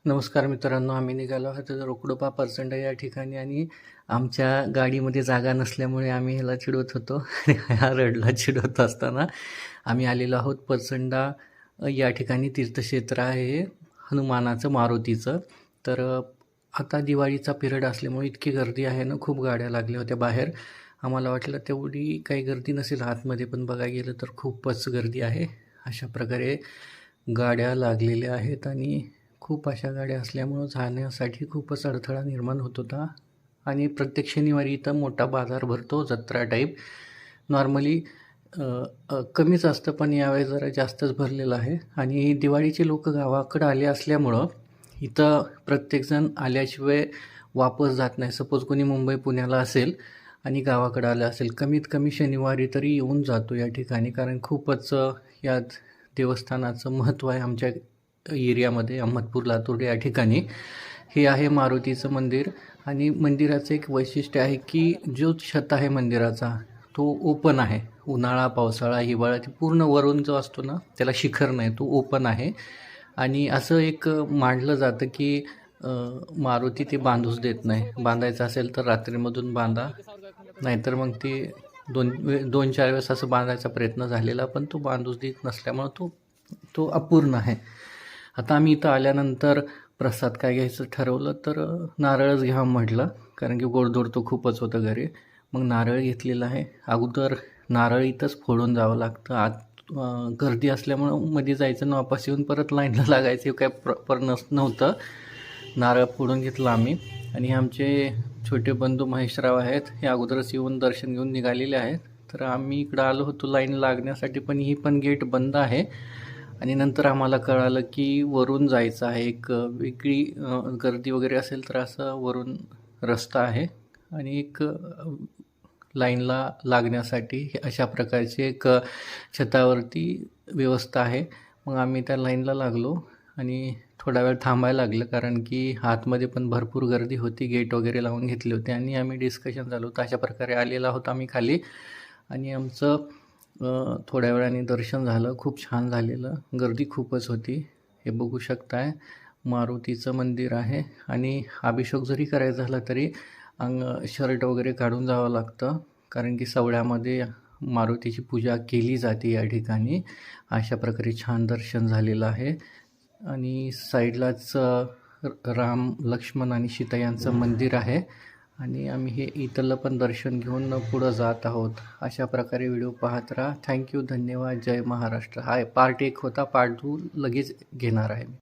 नमस्कार मित्रांनो, आम्ही निघालो आहोत रोकडोपा परसंडा या ठिकाणी आणि आमच्या गाडीमध्ये जागा नसल्यामुळे आम्ही ह्याला चिडवत होतो. हा रडला चिडवत असताना आम्ही आलेलो आहोत परसंडा या ठिकाणी. तीर्थक्षेत्र आहे हनुमानाचं, मारुतीचं. तर आता दिवाळीचा पिरियड असल्यामुळे इतकी गर्दी आहे ना, खूप गाड्या लागल्या होत्या बाहेर. आम्हाला वाटलं तेवढी काही गर्दी नसेल आतमध्ये, पण बघायला गेलं तर खूपच गर्दी आहे. अशा प्रकारे गाड्या लागलेल्या आहेत आणि खूप अशा गाड्या असल्यामुळं जाण्यासाठी खूपच अडथळा निर्माण होत होता. आणि प्रत्येक शनिवारी इथं मोठा बाजार भरतो, जत्रा टाईप. नॉर्मली कमीच असतं, पण यावेळेस जरा जास्तच भरलेलं आहे. आणि दिवाळीचे लोक गावाकडं आले असल्यामुळं इथं प्रत्येकजण आल्याशिवाय वापस जात नाही. सपोज कोणी मुंबई पुण्याला असेल आणि गावाकडं आलं असेल, कमीत कमी शनिवारी तरी येऊन जातो या ठिकाणी, कारण खूपच या देवस्थानाचं महत्त्व आहे आमच्या एरियामध्ये. अहमदपूर, लातूर या ठिकाणी हे आहे मारुतीचं मंदिर. आणि मंदिराचं एक वैशिष्ट्य आहे की जो छत आहे मंदिराचा तो ओपन आहे. उन्हाळा, पावसाळा, हिवाळा ते पूर्ण वरून जो असतो ना, त्याला शिखर नाही, तो ओपन आहे. आणि असं एक मांडलं जातं की मारुती ते बांधूच देत नाही. बांधायचं असेल तर रात्रीमधून बांधा, नाहीतर मग ते 2-4 वेळेस असं बांधायचा प्रयत्न झालेला, पण तो बांधूच देत नसल्यामुळं तो तो अपूर्ण आहे. आता आम्ही इथं आल्यानंतर प्रसाद काय घ्यायचं ठरवलं, तर नारळच घ्यावं म्हटलं, कारण की गोडधोड तो खूपच होतं घरी. मग नारळ घेतलेला आहे. अगोदर नारळ इथंच फोडून जावं लागतं. आत गर्दी असल्यामुळं मध्ये जायचं, वापस येऊन परत लाईनला लागायचं काय प्रॉपर नव्हतं. नारळ फोडून घेतलं आम्ही. आणि आमचे छोटे बंधू महेशराव आहेत, हे अगोदरच येऊन दर्शन घेऊन निघालेले आहेत. तर आम्ही इकडं आलो होतो लाईन लागण्यासाठी, पण ही पण गेट बंद आहे. आणि नंतर आम्हाला कळालं की वरून जायचं आहे. एक वेगळी गर्दी वगैरे असेल तर असं वरून रस्ता आहे आणि एक लाईनला लागण्यासाठी अशा प्रकारची एक छतावरती व्यवस्था आहे. मग आम्ही त्या लाईनला लागलो आणि थोडा वेळ थांबायला लागलं, कारण की आतमध्ये पण भरपूर गर्दी होती. गेट वगैरे लावून घेतले होते आणि आम्ही डिस्कशन चालू होतं. अशा प्रकारे आलेला आहोत आम्ही खाली. आणि आमचं थोड्या वेळाने दर्शन झालं. खूप छान झालेलं. गर्दी खूपच होती. हे बघू शकताय, मारुतीचं मंदिर आहे. आणि अभिषेक जरी करायचा झाला तरी शर्ट वगैरे काढून जावं लागतं, कारण की सवड्यामध्ये मारुतीची पूजा केली जाते या ठिकाणी. अशा प्रकारे छान दर्शन झालेलं आहे. आणि साईडलाच राम, लक्ष्मण आणि सीता यांचं मंदिर आहे. आणि आम्ही हे इथलं पण दर्शन घेऊन पुढं जात आहोत. अशा प्रकारे व्हिडिओ पाहत राहा. थँक्यू, धन्यवाद, जय महाराष्ट्र. हा पार्ट 1 होता, पार्ट 2 लगेच घेणार आहे मी.